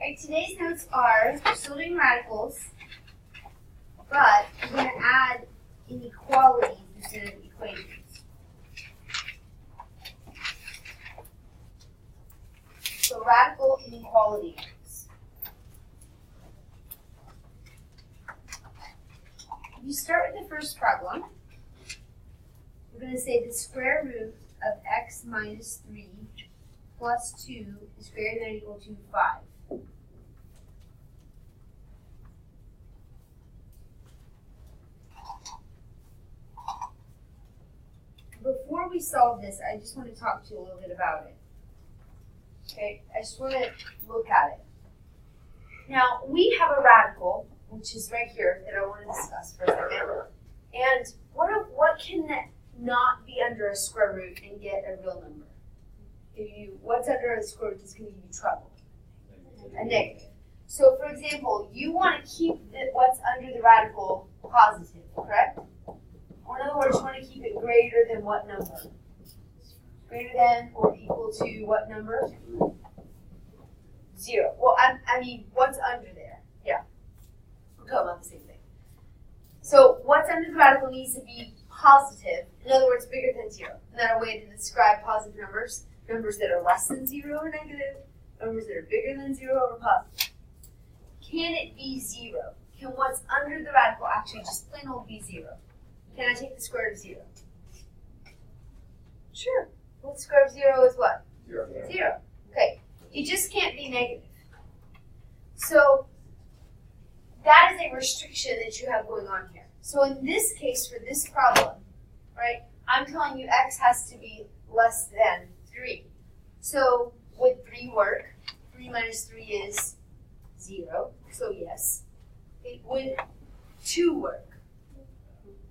Right, today's notes are, we're still doing radicals, but we're going to add inequalities instead of equations. So radical inequalities. If you start with the first problem, we're going to say the square root of x minus 3 plus 2 is greater than or equal to 5. Before we solve this, I just want to talk to you a little bit about it. Okay, I just want to look at it. Now, we have a radical, which is right here, that I want to discuss for a second. And what can not be under a square root and get a real number? What's under a square root is going to give you trouble? A negative. So, for example, you want to keep what's under the radical positive, correct? Or in other words, you want to keep it greater than what number? Greater than or equal to what number? 0. Well, I mean, what's under there? Yeah. We're talking about the same thing. So, what's under the radical needs to be positive. In other words, bigger than 0. Another way to describe positive numbers, numbers that are less than 0 are negative, numbers that are bigger than 0 are positive. Can it be 0? Can what's under the radical actually just plain old be 0? Can I take the square root of 0? Sure. Well, the square root of 0 is what? 0. 0. Okay. It just can't be negative. So that is a restriction that you have going on here. So in this case, for this problem, right, I'm telling you x has to be less than 3. So would 3 work? 3 minus 3 is 0. So yes. It would 2 work?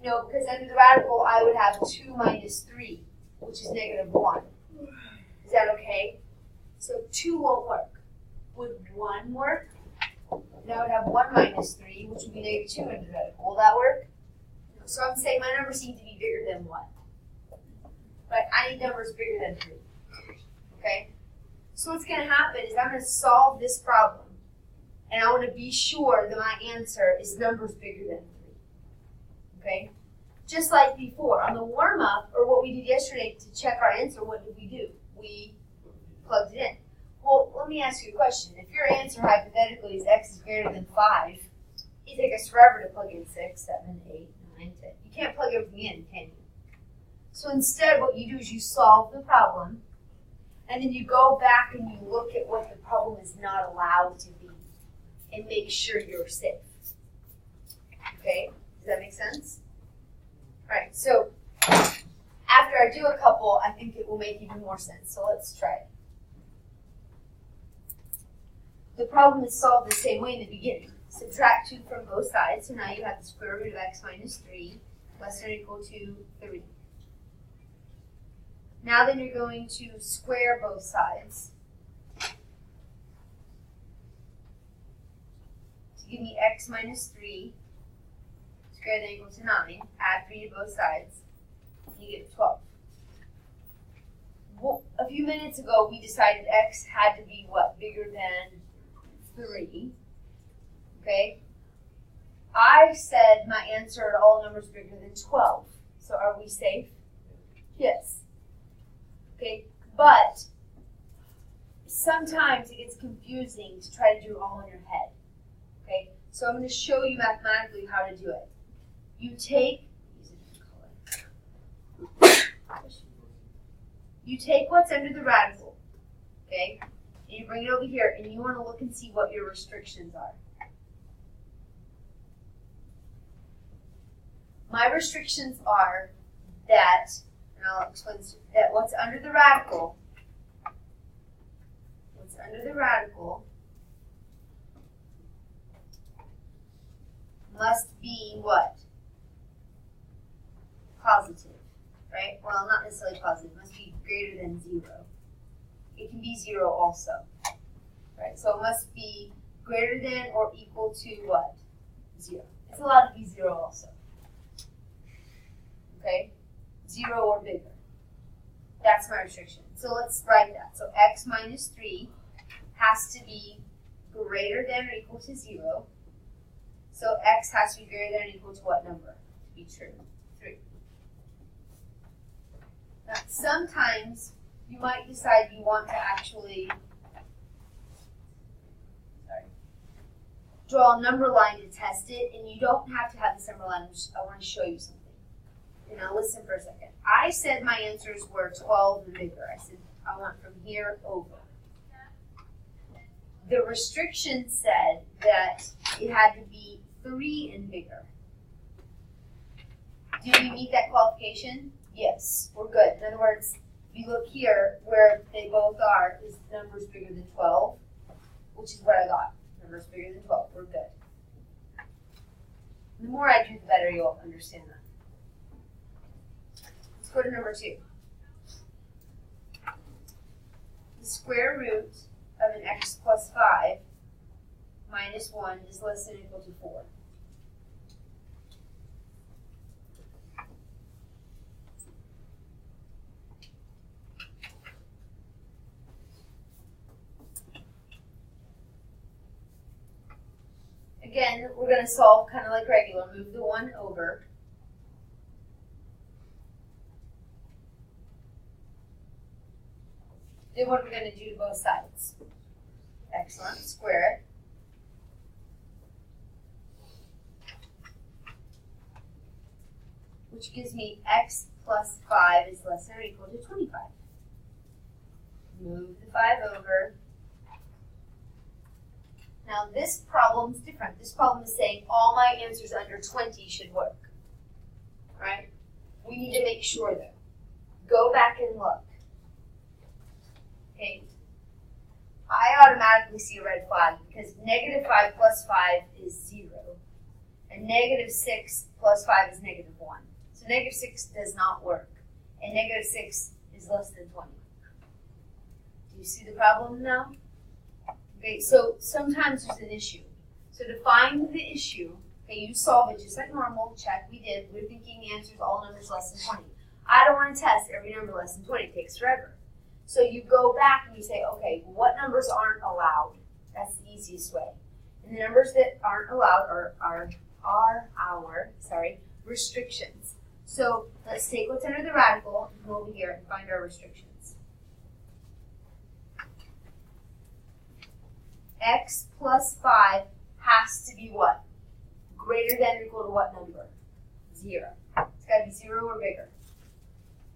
No, because under the radical, I would have 2 minus 3, which is negative 1. Is that okay? So 2 won't work. Would 1 work? Then I would have 1 minus 3, which would be negative 2 under the radical. Will that work? No. So I'm saying my numbers need to be bigger than 1. But I need numbers bigger than 3. Okay? So what's going to happen is I'm going to solve this problem. And I want to be sure that my answer is numbers bigger than 3. Okay? Just like before, on the warm-up, or what we did yesterday to check our answer, what did we do? We plugged it in. Well, let me ask you a question. If your answer hypothetically is x is greater than 5, it take us forever to plug in 6, 7, 8, 9, 10. You can't plug everything in, can you? So instead, what you do is you solve the problem, and then you go back and you look at what the problem is not allowed to be, and make sure you're safe. Okay? Does that make sense? All right, so after I do a couple, I think it will make even more sense. So let's try it. The problem is solved the same way in the beginning. Subtract 2 from both sides, so now you have the square root of x minus 3 less than or equal to 3. Now then you're going to square both sides to give me x minus 3 greater than or equal to 9, add 3 to both sides, and you get 12. Well, a few minutes ago, we decided x had to be what? Bigger than 3. Okay? I said my answer are all numbers bigger than 12. So are we safe? Yes. Okay, but sometimes it gets confusing to try to do it all in your head. Okay, so I'm going to show you mathematically how to do it. You take what's under the radical, okay, and you bring it over here, and you want to look and see what your restrictions are. My restrictions are that, and I'll explain this, that what's under the radical must be what? Positive, right? Well, not necessarily positive. It must be greater than 0. It can be 0 also, right? So it must be greater than or equal to what? 0. It's allowed to be 0 also. Okay? 0 or bigger. That's my restriction. So let's write that. So x minus 3 has to be greater than or equal to 0. So x has to be greater than or equal to what number to be true? 3. Now, sometimes you might decide you want to actually draw a number line to test it, and you don't have to have this number line. I want to show you something. And now listen for a second. I said my answers were 12 and bigger. I said I want from here over. The restriction said that it had to be 3 and bigger. Do we meet that qualification? Yes, we're good. In other words, if you look here, where they both are, is the numbers bigger than 12, which is what I got. Numbers bigger than 12, we're good. The more I do, the better you'll understand that. Let's go to number 2. The square root of an x plus 5 minus 1 is less than or equal to 4. Again, we're going to solve kind of like regular. Move the 1 over. Then what are we going to do to both sides? Excellent. Square it. Which gives me x plus 5 is less than or equal to 25. Move the 5 over. Now this problem is different. This problem is saying all my answers under 20 should work. Right? We need to make sure though. Go back and look. Okay. I automatically see a red flag because negative 5 plus 5 is 0. And negative 6 plus 5 is negative 1. So negative 6 does not work. And negative 6 is less than 20. Do you see the problem now? Okay, so sometimes there's an issue. So to find the issue, okay, you solve it just like normal. Check, we did. We're thinking the answer is all numbers less than 20. I don't want to test every number less than 20. It takes forever. So you go back and you say, okay, what numbers aren't allowed? That's the easiest way. And the numbers that aren't allowed are our restrictions. So let's take what's under the radical and go over here and find our restrictions. X plus 5 has to be what? Greater than or equal to what number? 0. It's got to be 0 or bigger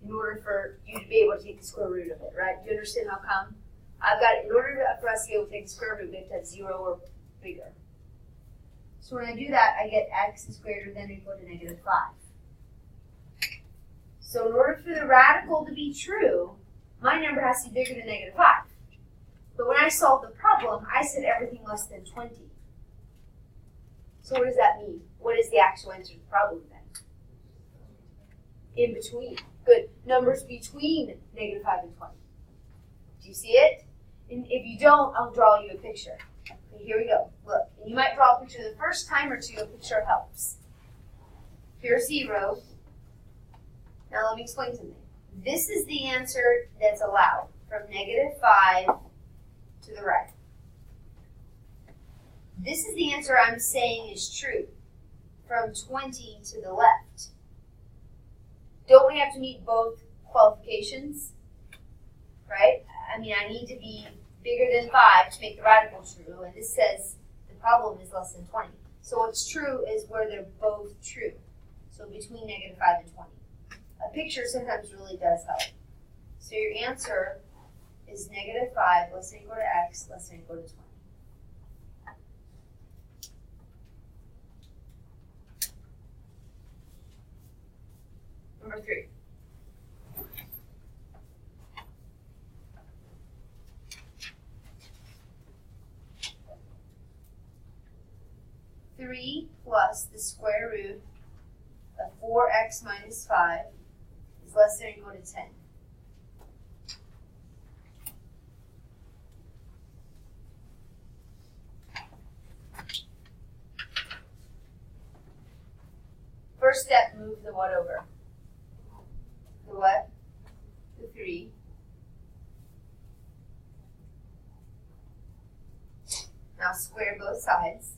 in order for you to be able to take the square root of it, right? Do you understand how come? In order for us to be able to take the square root, we have to have 0 or bigger. So when I do that, I get x is greater than or equal to negative 5. So in order for the radical to be true, my number has to be bigger than negative 5. But when I solved the problem, I said everything less than 20. So what does that mean? What is the actual answer to the problem then? In between. Good. Numbers between negative 5 and 20. Do you see it? And if you don't, I'll draw you a picture. Okay, here we go. Look. And you might draw a picture the first time or two. A picture helps. Here's 0. Now let me explain something. This is the answer that's allowed from negative 5 to the right. This is the answer I'm saying is true from 20 to the left. Don't we have to meet both qualifications? Right? I mean, I need to be bigger than 5 to make the radical true, and this says the problem is less than 20. So what's true is where they're both true. So between negative 5 and 20. A picture sometimes really does help. So your answer is negative 5 less than or equal to x less than or equal to 20. Number 3. Three plus the square root of 4x minus 5 is less than or equal to 10. First step, move the what over? The what? The 3. Now square both sides.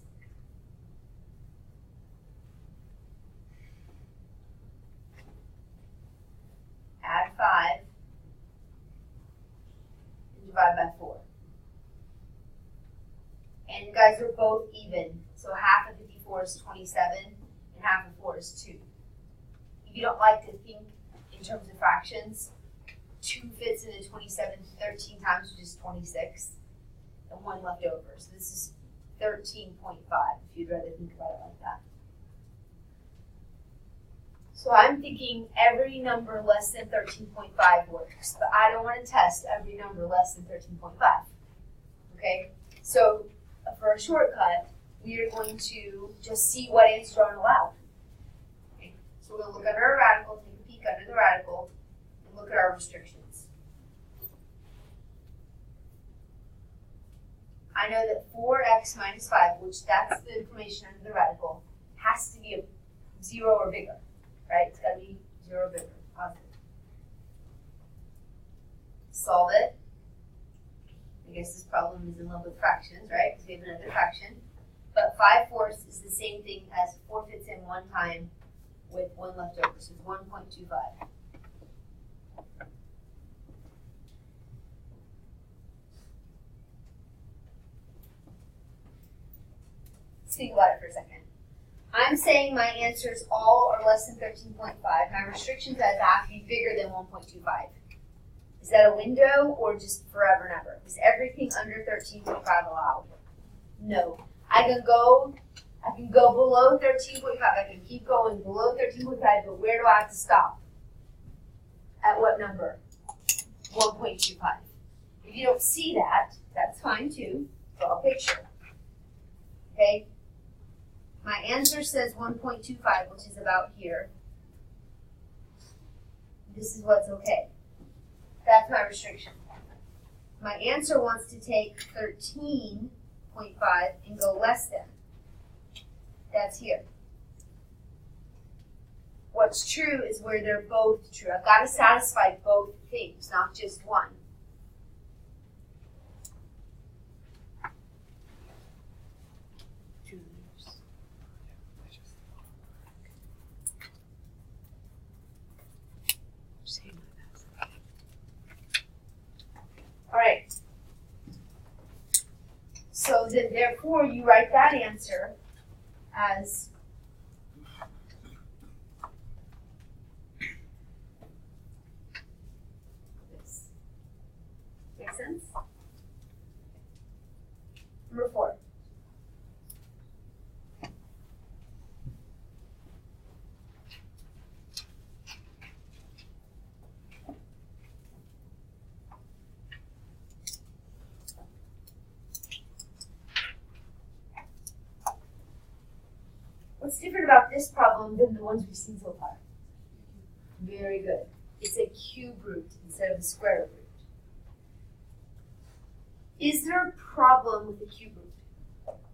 Add 5. And divide by 4. And you guys are both even. So half of 54 is 27, and half of 4 is 2. If you don't like to think in terms of fractions, 2 fits into 27 13 times, which is 26, and 1 left over. So this is 13.5, if you'd rather think about it like that. So I'm thinking every number less than 13.5 works, but I don't want to test every number less than 13.5. Okay? So for a shortcut, we are going to just see what answers aren't allowed. Okay? So we're going to look under our radical, take a peek under the radical, and look at our restrictions. I know that 4x minus 5, which that's the information under the radical, has to be a 0 or bigger. Right? It's got to be 0 or bigger, positive. Solve it. I guess this problem is in love with fractions, right? Because we have another fraction. But 5/4 is the same thing as 4 fits in 1 time with 1 left over. So it's 1.25. Let's think about it for a second. I'm saying my answers all are less than 13.5. My restrictions says I have to be bigger than 1.25. Is that a window or just forever and ever? Is everything under 13.5 allowed? No. I can go below 13.5. I can keep going below 13.5, but where do I have to stop? At what number? 1.25. If you don't see that, that's fine too. Draw a picture. Okay? My answer says 1.25, which is about here. This is what's okay. That's my restriction. My answer wants to take 13.5 and go less than. That's here. What's true is where they're both true. I've got to satisfy both things, not just one. All right. So then, therefore, you write that answer as this. Make sense? Number 4. What's different about this problem than the ones we've seen so far? Very good. It's a cube root instead of a square root. Is there a problem with the cube root?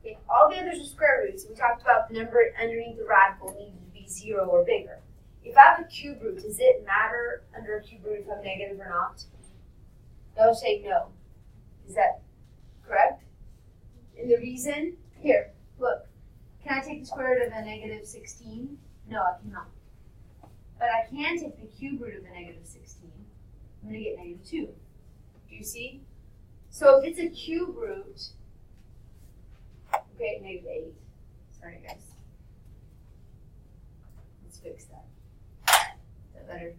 Okay, all the others are square roots. We talked about the number underneath the radical needed to be 0 or bigger. If I have a cube root, does it matter under a cube root if I'm negative or not? They'll say no. Is that correct? And the reason? Here, look. Can I take the square root of a negative 16? No, I cannot. But I can take the cube root of a negative 16. I'm going to get negative 2. Do you see? So if it's a cube root, okay, negative 8. Sorry, guys. Let's fix that. Is that better?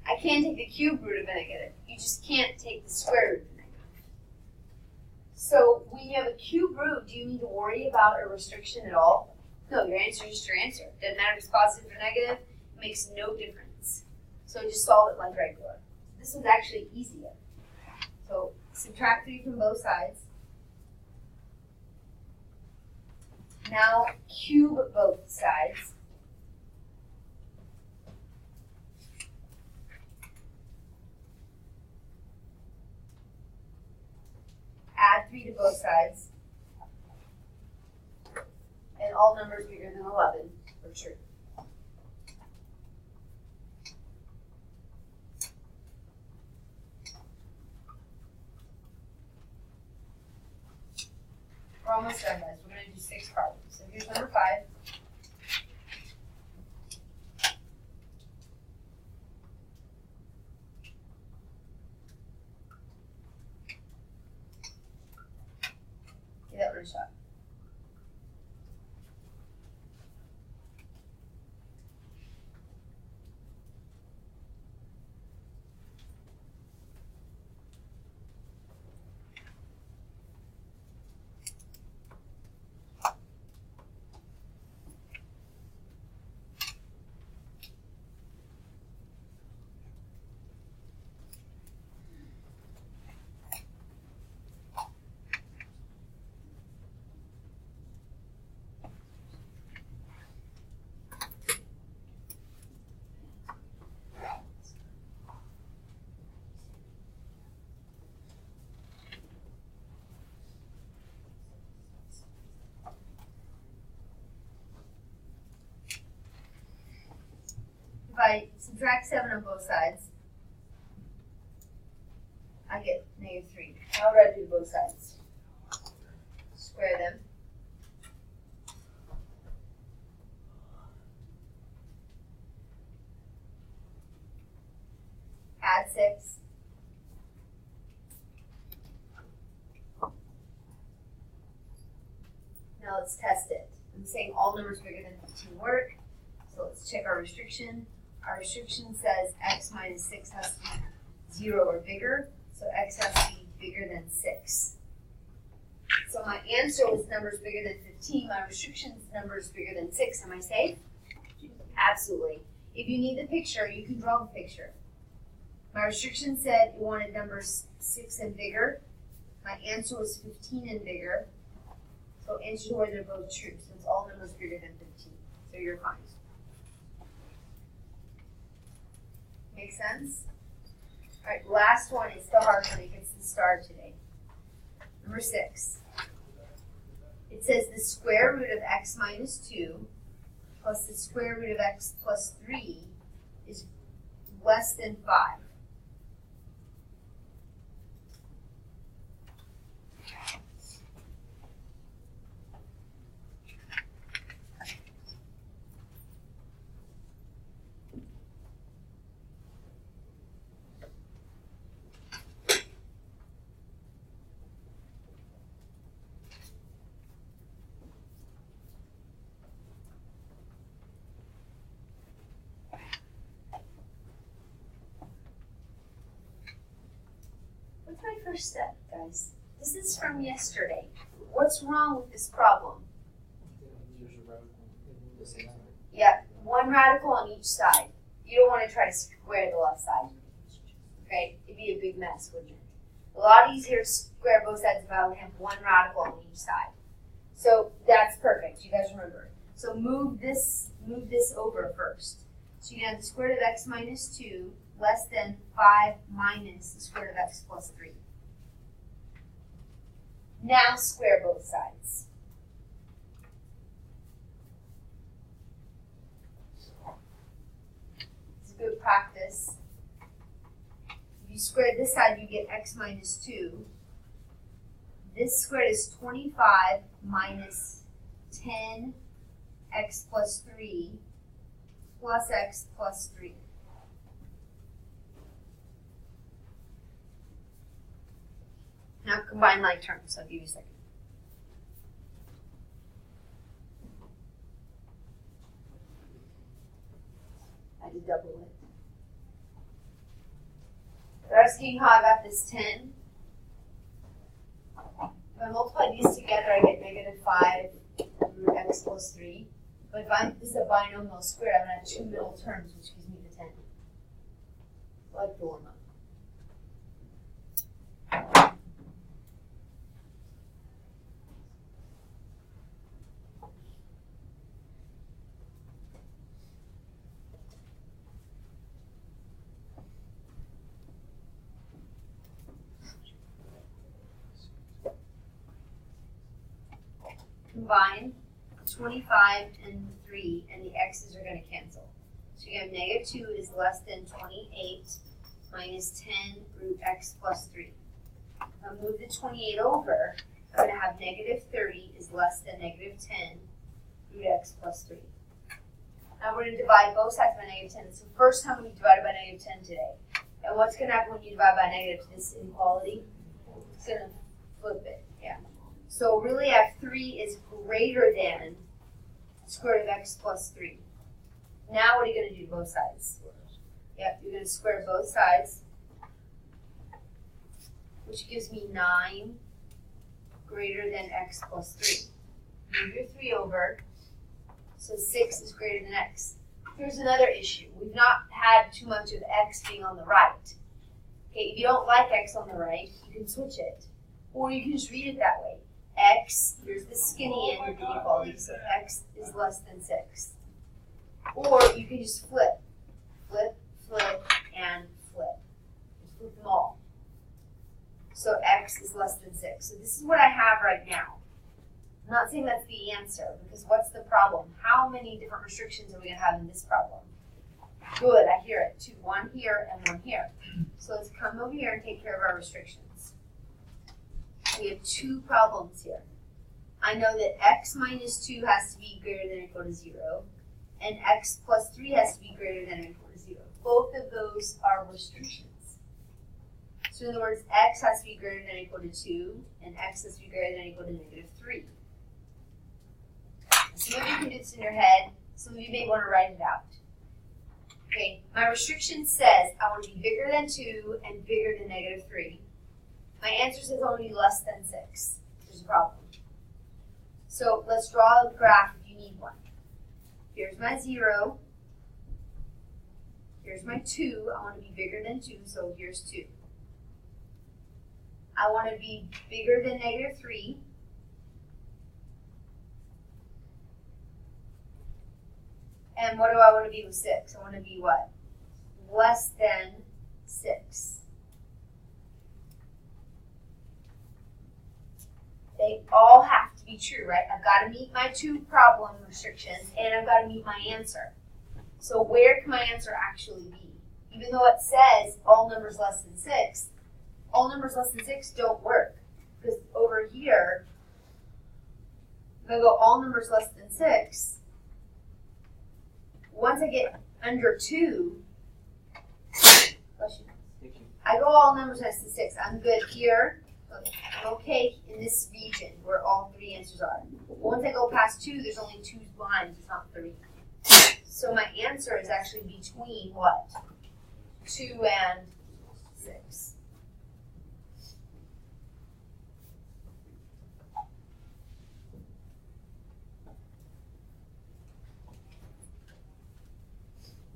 I can take the cube root of a negative. You just can't take the square root of a negative. So when you have a cube root, do you need to worry about a restriction at all? No, your answer is just your answer. Doesn't matter if it's positive or negative. It makes no difference. So just solve it like regular. This one's actually easier. So subtract 3 from both sides. Now cube both sides. Add 3 to both sides. And all numbers bigger than 11 for true. almost done, guys. We're going to do 6 problems. So here's number 5. Give that one a shot. If I subtract 7 on both sides, I get -3. How would I do both sides? Square them. Add 6. Now let's test it. I'm saying all numbers bigger than 15 work. So let's check our restriction. Our restriction says x minus 6 has to be 0 or bigger. So x has to be bigger than 6. So my answer was numbers bigger than 15. My restriction is numbers bigger than 6. Am I safe? Absolutely. If you need the picture, you can draw the picture. My restriction said you wanted numbers 6 and bigger. My answer was 15 and bigger. So answer where they're both true. So it's all numbers bigger than 15. So you're fine. Make sense? All right, last one is the hard one. It gets the star today. Number 6. It says the square root of x minus 2 plus the square root of x plus 3 is less than 5. What's my first step, guys? This is from yesterday. What's wrong with this problem? Yeah, one radical on each side. You don't want to try to square the left side. Okay? It'd be a big mess, wouldn't it? A lot easier to square both sides if I only have one radical on each side. So that's perfect. You guys remember. So move this over first. So you have the square root of x minus 2 less than 5 minus the square root of x plus 3. Now square both sides. It's a good practice. If you square this side, you get x minus 2. This squared is 25 minus 10 x plus 3 plus x plus 3. Now combine like terms. I'll give you a second. I did double it. They're asking how I got this 10. If I multiply these together, I get -5 root x plus 3. But if this is a binomial square, I'm going to have 2 middle terms, which gives me the 10. Like the one up. Combine 25 and 3, and the x's are going to cancel. So you have -2 is less than 28 minus 10 root x plus 3. If I move the 28 over, I'm going to have negative 30 is less than negative 10 root x plus 3. Now we're going to divide both sides by negative 10. It's the first time we've divided by negative 10 today. And what's going to happen when you divide by negative this inequality? It's going to flip it. Yeah. So really I have 3 is greater than square root of x plus 3. Now what are you going to do to both sides? Yep, you're going to square both sides, which gives me 9 greater than x plus 3. Move your 3 over, so 6 is greater than x. Here's another issue. We've not had too much of x being on the right. Okay, if you don't like x on the right, you can switch it. Or you can just read it that way. X, here's the skinny end of the inequality, so x is less than 6. Or you can just flip. Flip, flip, and flip. Just flip them all. So x is less than 6. So this is what I have right now. I'm not saying that's the answer, because what's the problem? How many different restrictions are we going to have in this problem? Good, I hear it. 2, 1 here and 1 here. So let's come over here and take care of our restrictions. We have 2 problems here. I know that x minus 2 has to be greater than or equal to 0, and x plus 3 has to be greater than or equal to 0. Both of those are restrictions. So in other words, x has to be greater than or equal to 2, and x has to be greater than or equal to negative 3. Some of you can do this in your head. Some of you may want to write it out. Okay, my restriction says I want to be bigger than 2 and bigger than negative 3. My answer says I want to be less than 6. There's a problem. So let's draw a graph if you need one. Here's my 0. Here's my 2. I want to be bigger than 2, so here's 2. I want to be bigger than negative 3. And what do I want to be with 6? I want to be what? Less than 6. They all have to be true, right? I've got to meet my 2 problem restrictions, and I've got to meet my answer. So where can my answer actually be? Even though it says all numbers less than 6, all numbers less than 6 don't work. Because over here, if I go all numbers less than 6, once I get under 2, I go all numbers less than 6. I'm good here. I'm okay in this region where all 3 answers are. But once I go past 2, there's only 2 behind, it's not 3. So my answer is actually between what? 2 and 6.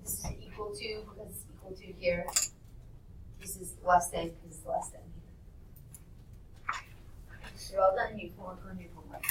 This is equal to because it's equal to here. This is less than because it's less than here. You're all done. You can work on your homework.